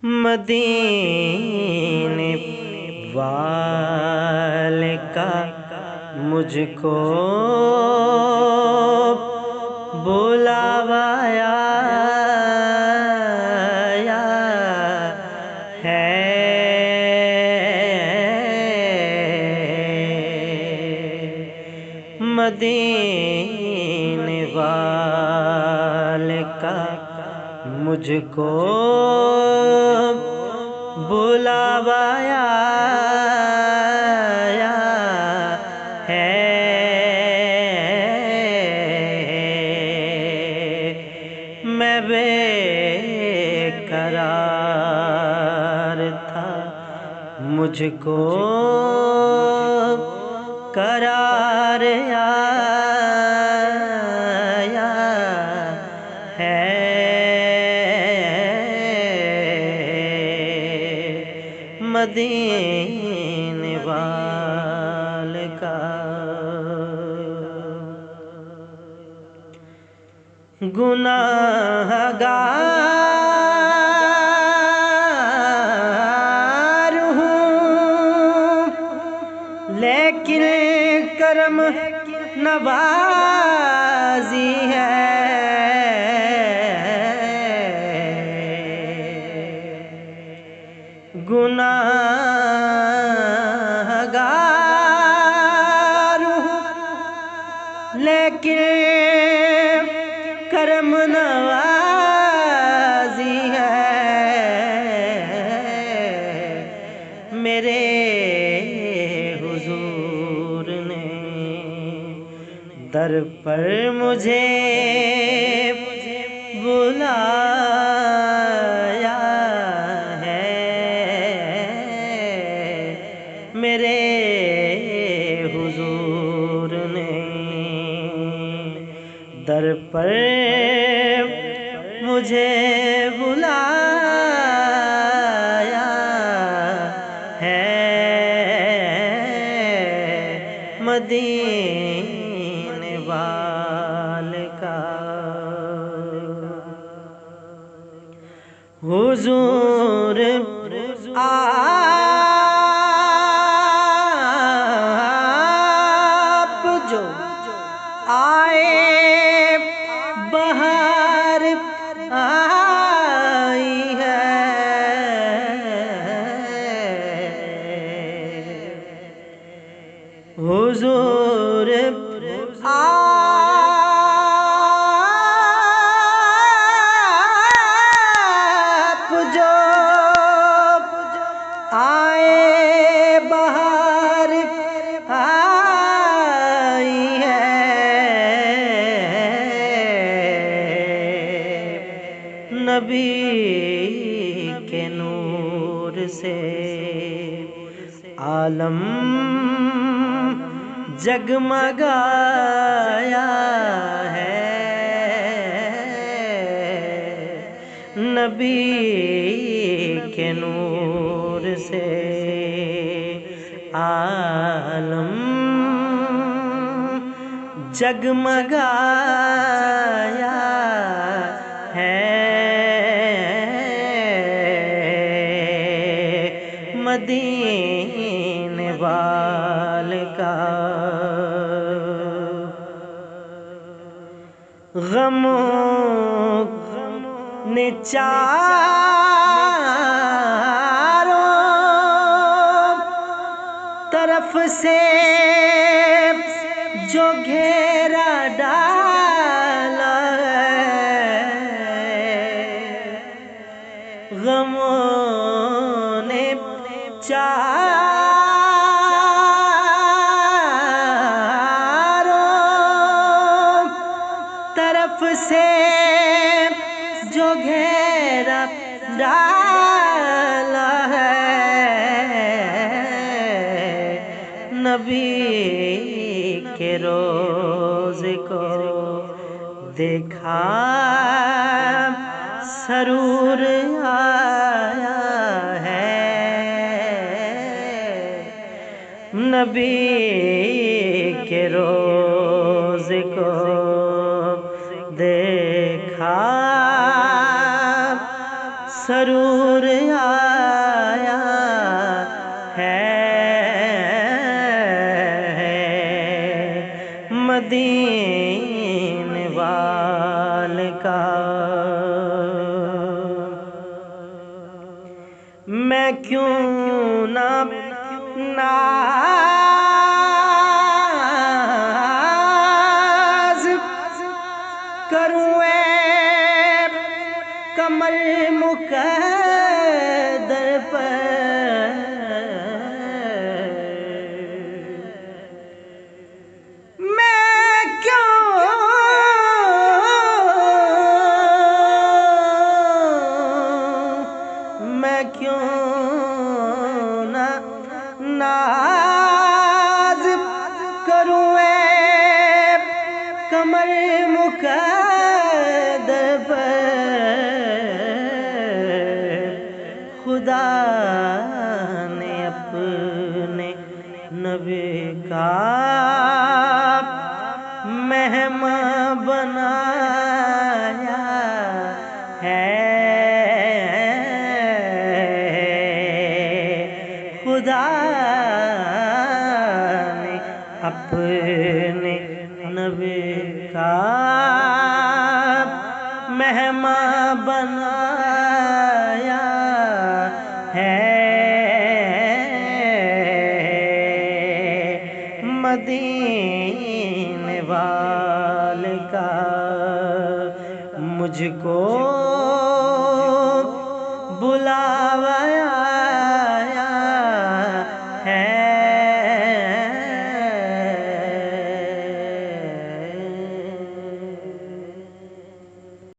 مدینے والے کا مجھ کو بلاوا ہے، مدینے والے کا مجھ کو بلاوا ہے، میں بے قرار تھا، مجھ کو قرار آیا ہے، مدینے والے کا گناہگار ہوں لیکن کرم نوازی ہے، گناہگار ہوں لیکن کرم نوازی ہے، میرے حضور نے در پر مجھے بلایا ہے، میرے حضور نے در پر مجھے بلایا ہے، مدینے والے کا حضور آپ جو آئے بہار آئی ہے، حضور آپ جو آئے بہار آئی ہے، نبی کے نور سے عالم جگمگایا ہے، نبی کے نور سے عالم جگمگایا ہے، مدینے والے کا غموں نے چاروں طرف سے جو گھیرا ڈالا ہے، غموں نے چاروں طرف سے جو گھیرا ڈالا ہے، نبی کے روضے کو دیکھا سرور آیا ہے، نبی کے روضے کو دیکھا سرور میں کیوں نہ ناز کروں اے کمل مقدر پر، میں کیوں نہ ناز کروں اے کمر مقدر پر، خدا نے اپنے نبی کا مہمان بنایا ہے، خدا نے اپنے نبی کا مہمان بنایا ہے، مدینے والے کا مجھ کو بلاوا